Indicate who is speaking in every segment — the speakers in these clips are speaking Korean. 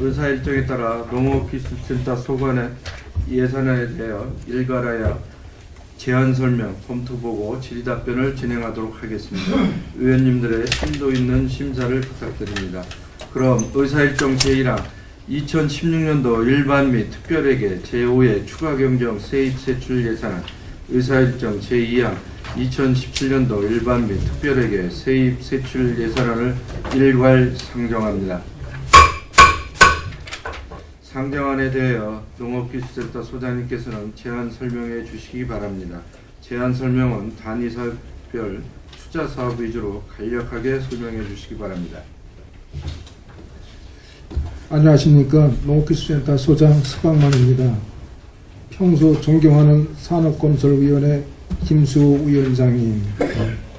Speaker 1: 의사 일정에 따라 농업기술센터 소관의 예산에 대하여 일괄하여 제안 설명, 검토 보고 질의 답변을 진행하도록 하겠습니다. 의원님들의 심도 있는 심사를 부탁드립니다. 그럼 의사 일정 제1항 2016년도 일반 및 특별회계 제5회 추가 경정 세입 세출 예산안 의사 일정 제2항 2017년도 일반 및 특별회계 세입 세출 예산안을 일괄 상정합니다. 상정안에 대하여 농업기술센터 소장님께서는 제안 설명해 주시기 바랍니다. 제안 설명은 단위사별 투자사업 위주로 간략하게 설명해 주시기 바랍니다.
Speaker 2: 안녕하십니까. 농업기술센터 소장 서강만입니다. 평소 존경하는 산업건설위원회 김수호 위원장님,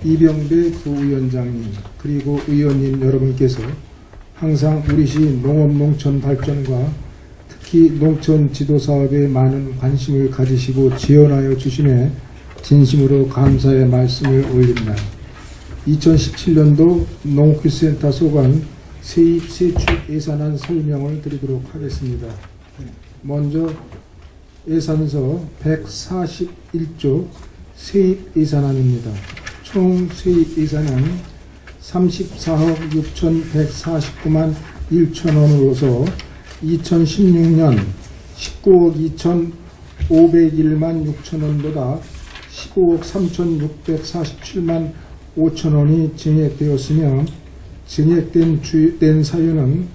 Speaker 2: 이병배 부위원장님, 그리고 의원님 여러분께서 항상 우리시 농업-농촌 발전과 특히 농촌 지도사업에 많은 관심을 가지시고 지원하여 주심에 진심으로 감사의 말씀을 올립니다. 2017년도 농업기술센터 소관 세입 세출 예산안 설명을 드리도록 하겠습니다. 먼저 예산서 141조 세입 예산안입니다. 총 세입 예산은 34억 6,149만 1천원으로서 2016년 19억 2,501만 6천원보다 15억 3,647만 5천원이 증액되었으며 증액된 사유는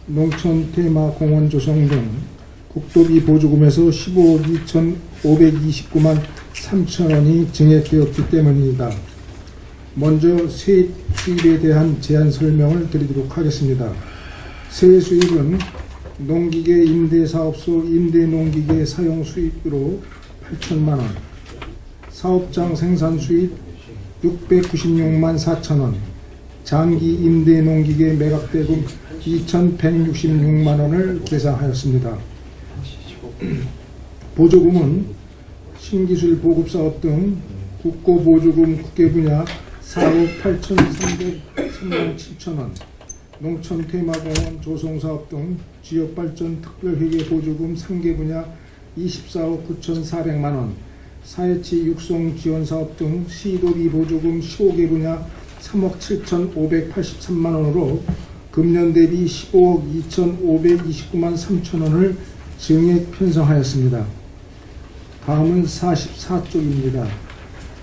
Speaker 2: 농촌 테마 공원 조성 등 국도비 보조금에서 15억 2,529만 3천원이 증액되었기 때문입니다. 먼저 세입 수입에 대한 제한 설명을 드리도록 하겠습니다. 세 수입은 농기계 임대사업소 임대농기계 사용 수입으로 8천만원, 사업장 생산 수입 696만 4천원, 장기 임대농기계 매각대금 2,166만원을 계상하였습니다. 보조금은 신기술 보급사업 등 국고보조금 국계분야 4억 8,303만 7천원, 농촌 테마공원 조성사업 등 지역발전 특별회계 보조금 3개 분야 24억 9,400만원, 사회치 육성 지원사업 등 시도비 보조금 15개 분야 3억 7,583만원으로 금년 대비 15억 2,529만 3천원을 증액 편성하였습니다. 다음은 44쪽입니다.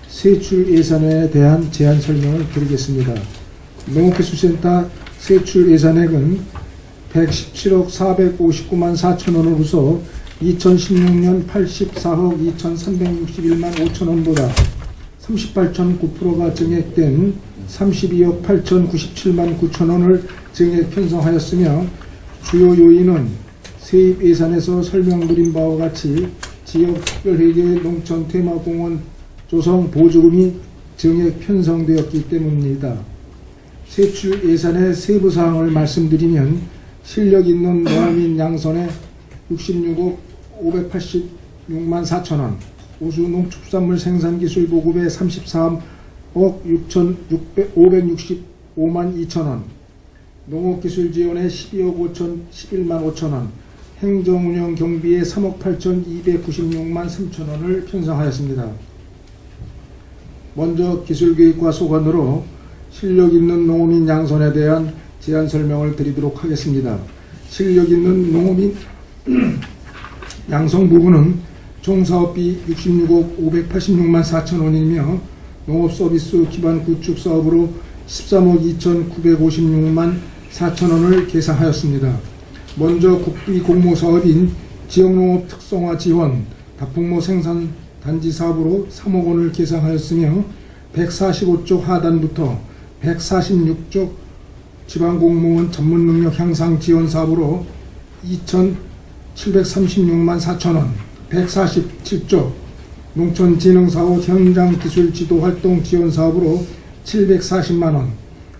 Speaker 2: 세출 예산에 대한 제안 설명을 드리겠습니다. 농업기술센터 세출 예산액은 117억 459만 4천원으로서 2016년 84억 2,361만 5천원보다 38.9%가 증액된 32억 8,097만 9천원을 증액 편성하였으며 주요 요인은 세입 예산에서 설명드린 바와 같이 지역 특별회계 농촌 테마공원 조성 보조금이 증액 편성되었기 때문입니다. 세출 예산의 세부 사항을 말씀드리면 실력 있는 농민 양선에 66억 586만 4천원, 우수 농축산물 생산기술 보급에 33억 565만 2천원, 농업기술 지원에 12억 5,011만 5천원, 행정운영 경비에 3억 8,296만 3천원을 편성하였습니다. 먼저 기술교육과 소관으로 실력 있는 농어민 양선에 대한 제안 설명을 드리도록 하겠습니다. 실력 있는 농어민 양성 부분은 총 사업비 66억 586만 4천원이며 농업서비스 기반 구축 사업으로 13억 2,956만 4천원을 계상하였습니다. 먼저 국비 공모 사업인 지역농업 특성화 지원 다풍모 생산 단지 사업으로 3억 원을 계상하였으며 145쪽 하단부터 146쪽 지방공무원 전문능력 향상 지원 사업으로 2,736만 4천원, 147쪽 농촌진흥사업 현장기술지도활동 지원 사업으로 740만원,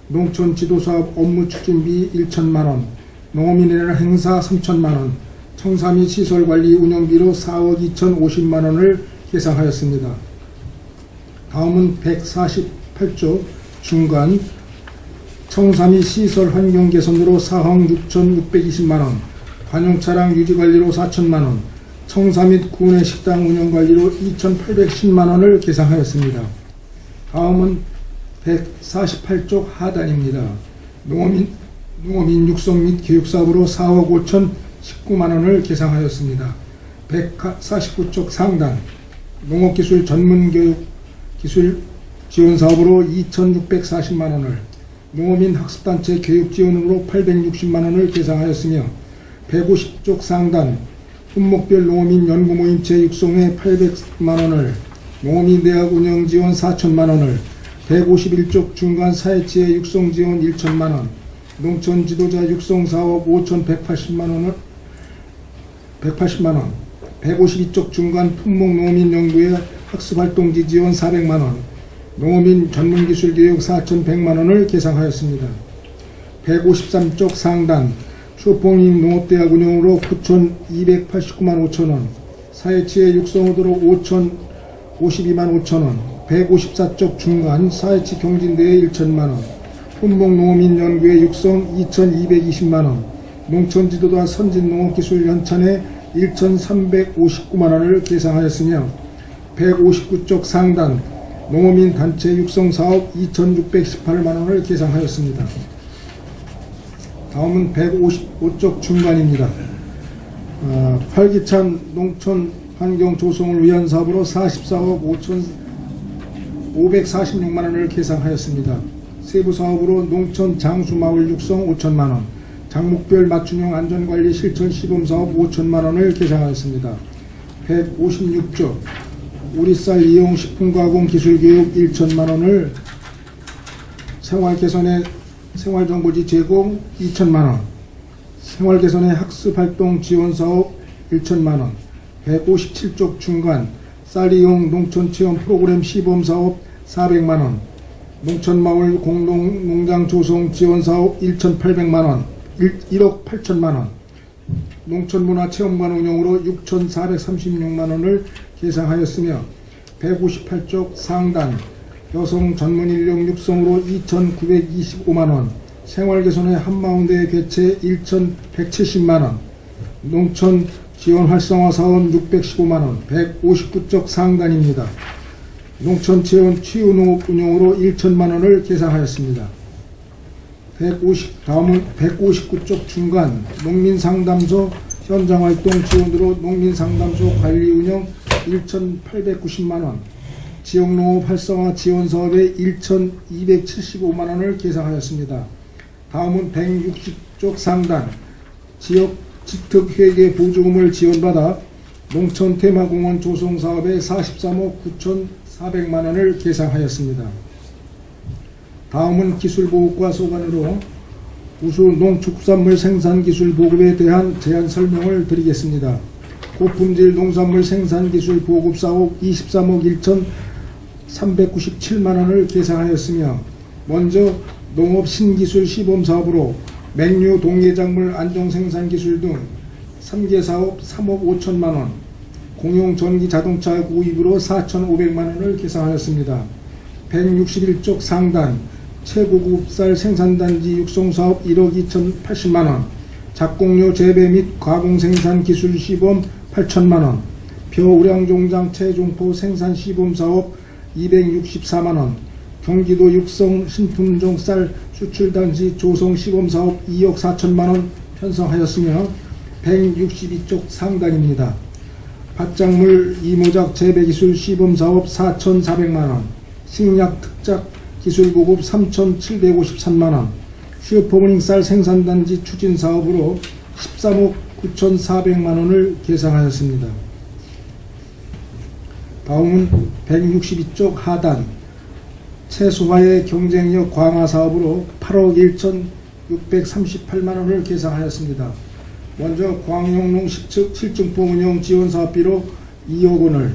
Speaker 2: 농촌지도사업 업무 추진비 1천만원, 농어민이나 행사 3천만원, 청사 및 시설관리 운영비로 4억 2,050만원을 계상하였습니다. 다음은 148조 중간 청사 및 시설 환경 개선으로 4억 6,620만원, 관용차량 유지관리로 4천만원, 청사 및 구내 식당 운영관리로 2,810만원을 계상하였습니다. 다음은 148쪽 하단입니다. 농어민 육성 및 교육사업으로 4억 5,019만원을 계상하였습니다. 149쪽 상단 농업기술 전문교육 기술 지원사업으로 2,640만원을, 농어민 학습단체 교육지원으로 860만원을 계상하였으며 150쪽 상단 품목별 농어민 연구모임체 육성에 800만원을, 농어민 대학 운영지원 4천만원을, 151쪽 중간 사회치의 육성지원 1천만원, 농촌지도자 육성사업 5,180만원, 152쪽 중간 품목농어민 연구의 학습활동지 지원 400만원, 농어민 전문기술교육 4,100만원을 계상하였습니다. 153쪽 상단 추포민 농업대학 운영으로 9,289만 5천원, 사회치의 육성호도로 5,052만 5천원, 154쪽 중간 사회치 경진대회 1천만원, 품목농어민 연구의 육성 2,220만원, 농촌지도자 선진농업기술 연찬에 1,359만원을 계상하였으며 159쪽 상단 농어민 단체 육성사업 2,618만원을 계상하였습니다. 다음은 155쪽 중간입니다. 활기찬 농촌 환경 조성을 위한 사업으로 44억 5,546만원을 계상하였습니다. 세부 사업으로 농촌 장수마을 육성 5천만원, 장목별 맞춤형 안전관리 실천 시범사업 5천만원을 계상하였습니다. 156쪽 우리쌀 이용 식품가공 기술교육 1천만원을, 생활개선의 생활정보지 제공 2천만원, 생활개선의 학습활동 지원사업 1천만원, 157쪽 중간 쌀이용 농촌체험 프로그램 시범사업 400만원, 농촌마을 공동농장 조성 지원사업 1,800만원, 1억 8천만원, 농촌문화체험관 운영으로 6,436만원을 계상하였으며 158쪽 상단 여성 전문인력 육성으로 2,925만원, 생활개선의 한마운드 개최 1,170만원, 농촌 지원 활성화 사업 615만원, 159쪽 상단입니다. 농촌 체험 치유농업 운영으로 1천만원을 계상하였습니다. 다음은 159쪽 중간 농민상담소 현장활동 지원으로 농민상담소 관리 운영 1,890만원, 지역농업 활성화 지원사업에 1,275만원을 계상하였습니다. 다음은 160쪽 상단 지역 지특회계 보조금을 지원받아 농촌 테마공원 조성사업에 43억 9,400만원을 계상하였습니다. 다음은 기술보급과 소관으로 우수 농축산물 생산기술 보급에 대한 제안 설명을 드리겠습니다. 고품질 농산물 생산기술 보급사업 23억 1,397만원을 계상하였으며, 먼저 농업 신기술 시범사업으로 맹류 동예작물 안정생산기술 등 3개 사업 3억 5천만원, 공용 전기 자동차 구입으로 4,500만원을 계상하였습니다. 161쪽 상단 최고급 쌀 생산단지 육성사업 1억 2,080만원, 작곡료 재배 및 가공생산 기술 시범 8천만원, 벼우량종장 체종포 생산 시범사업 264만원, 경기도 육성 신품종 쌀 수출단지 조성 시범사업 2억 4천만원 편성하였으며 162쪽 상단입니다. 밭작물 이모작 재배기술 시범사업 4,400만원, 식약 특작 기술보급 3,753만원, 슈퍼모닝 쌀 생산단지 추진사업으로 13억 9,400만원을 계상하였습니다. 다음은 162쪽 하단 채소화의 경쟁력 강화 사업으로 8억 1,638만원을 계상하였습니다. 먼저 광영농 실증포 운영 지원사업비로 2억 원을,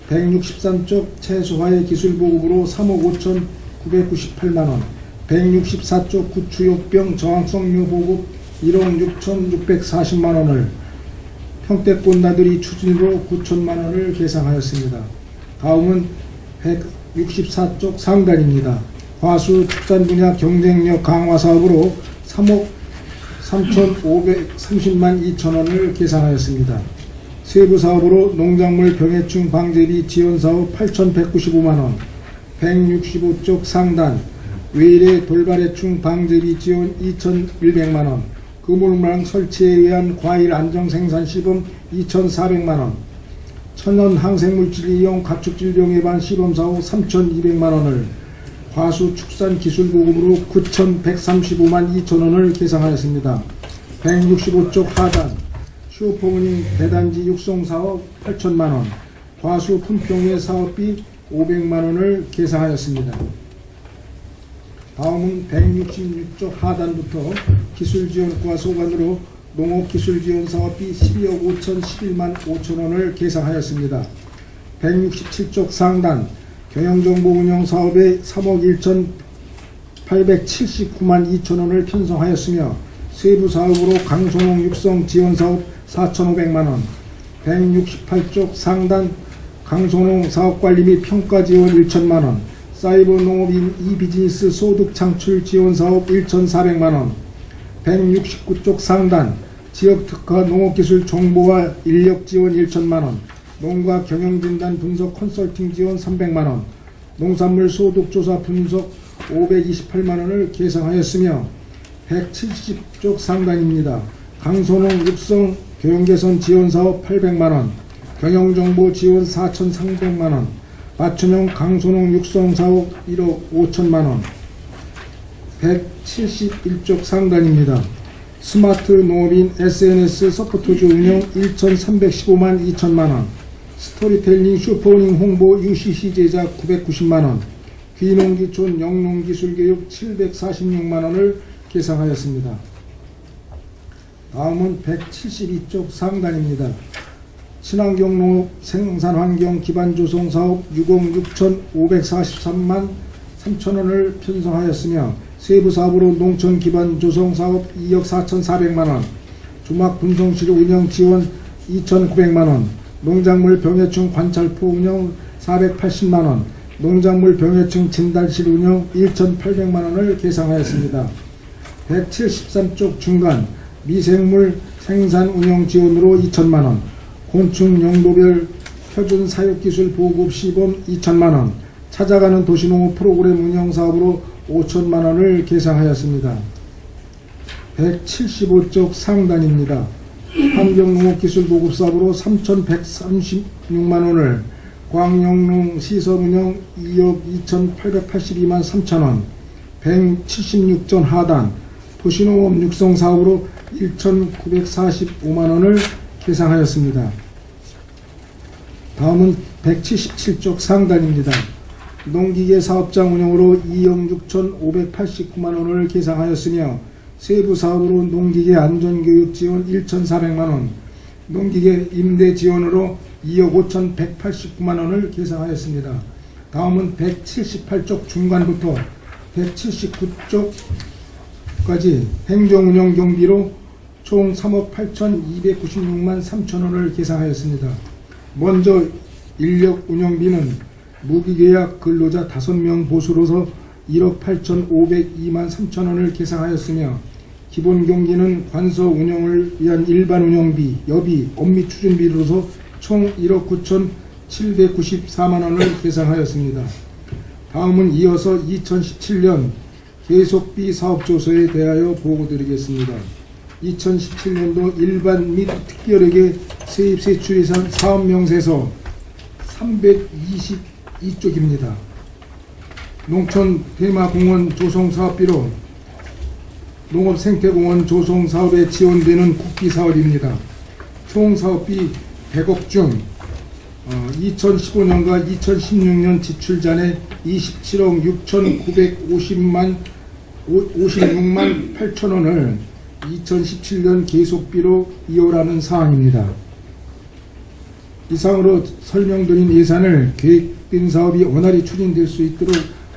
Speaker 2: 163쪽 채소화의 기술보급으로 3억 5,998만원, 164쪽 구추역병 저항성류 보급 1억 6,640만원을, 평택권 나들이 추진으로 9천만원을 계상하였습니다. 다음은 164쪽 상단입니다. 과수 축산 분야 경쟁력 강화 사업으로 3억 3,530만 2천원을 계상하였습니다. 세부 사업으로 농작물 병해충 방제비 지원 사업 8,195만원, 165쪽 상단, 외래 돌발해충 방제비 지원 2,100만원, 그물망 설치에 의한 과일 안정 생산 시범 2,400만원, 천연 항생물질 이용 가축질병 예방 시범 사업 3,200만원을, 과수 축산 기술 보급으로 9,135만 2천원을 계상하였습니다. 165쪽 하단, 슈퍼모닝 대단지 육성 사업 8천만원, 과수 품평회 사업비 500만원을 계상하였습니다. 다음은 166쪽 하단부터 기술지원과 소관으로 농업기술지원 사업비 12억 5,011만 5천원을 계상하였습니다. 167쪽 상단, 경영정보 운영 사업에 3억 1,879만 2천원을 편성하였으며 세부 사업으로 강소농 육성 지원 사업 4,500만원, 168쪽 상단, 강소농 사업관리 및 평가 지원 1천만원, 사이버 농업인 이비즈니스 소득 창출 지원 사업 1,400만원, 169쪽 상단, 지역특화 농업기술 정보와 인력 지원 1천만원, 농가 경영진단 분석 컨설팅 지원 300만원, 농산물 소득조사 분석 528만원을 계상하였으며 170쪽 상단입니다. 강소농 육성 교육개선 지원 사업 800만원, 경영정보 지원 4,300만원, 맞춤형 강소농 육성 사업 1억 5천만원, 171쪽 상단입니다. 스마트 농업인 SNS 서포트주 운영 1,315만 2천만원, 스토리텔링 슈퍼닝 홍보 UCC 제작 990만원, 귀농기촌 영농기술교육 746만원을 계상하였습니다. 다음은 172쪽 상단입니다. 친환경 농업 생산환경 기반 조성 사업 6억 6,543만 3천원을 편성하였으며 세부 사업으로 농촌 기반 조성 사업 2억 4,400만원, 주막 분성실 운영 지원 2,900만원, 농작물 병해충 관찰포 운영 480만원, 농작물 병해충 진단실 운영 1,800만원을 계상하였습니다. 173쪽 중간, 미생물 생산 운영 지원으로 2천만원, 곤충 용도별 표준 사육기술 보급 시범 2천만원, 찾아가는 도시농업 프로그램 운영 사업으로 5천만원을 계상하였습니다. 175쪽 상단입니다. 환경농업기술 보급 사업으로 3,136만원을, 광영농 시설 운영 2억 2,882만 3천원, 176전 하단, 도시농업 육성 사업으로 1,945만원을 계상하였습니다. 다음은 177쪽 상단입니다. 농기계 사업장 운영으로 2억 6,589만원을 계상하였으며 세부 사업으로 농기계 안전교육 지원 1,400만원, 농기계 임대 지원으로 2억 5,189만원을 계상하였습니다. 다음은 178쪽 중간부터 179쪽까지 행정운영 경비로 총 3억 8,296만 3천원을 계상하였습니다. 먼저 인력 운영비는 무기계약 근로자 5명 보수로서 1억 8,502만 3천원을 계상하였으며 기본 경기는 관서 운영을 위한 일반 운영비, 여비, 업무 추진비로서 총 1억 9,794만원을 계상하였습니다. 다음은 이어서 2017년 계속비 사업조서에 대하여 보고드리겠습니다. 2017년도 일반 및 특별에게 세입세출 예산 사업명세서 322쪽입니다. 농촌 테마공원 조성 사업비로 농업생태공원 조성 사업에 지원되는 국비 사업입니다. 총 사업비 100억 중 2015년과 2016년 지출 잔액 27억 6,956만 8천원을 2017년 계속비로 이용하는 사항입니다. 이상으로 설명드린 예산을 계획된 사업이 원활히 추진될 수 있도록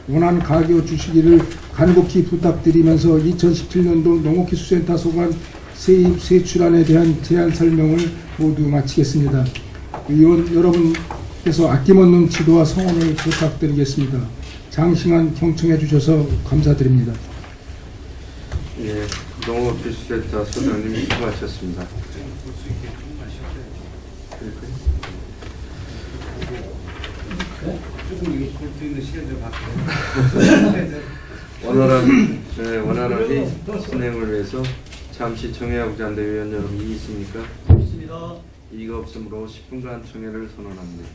Speaker 2: 원안 가겨 주시기를 간곡히 부탁드리면서 2017년도 농업기술센터 소관 세입 세출안에 대한 제안 설명을 모두 마치겠습니다. 의원 여러분께서 아낌없는 지도와 성원을 부탁드리겠습니다. 장시간 경청해 주셔서 감사드립니다.
Speaker 1: 예, 농업기술센터 소장님 수고하셨습니다. 원활하게 진행을 위해서 잠시 청해하고자 하는데 위원 여러분 이의 있습니까?
Speaker 3: 있습니다.
Speaker 1: 이의가 없으므로 10분간 청해를 선언합니다.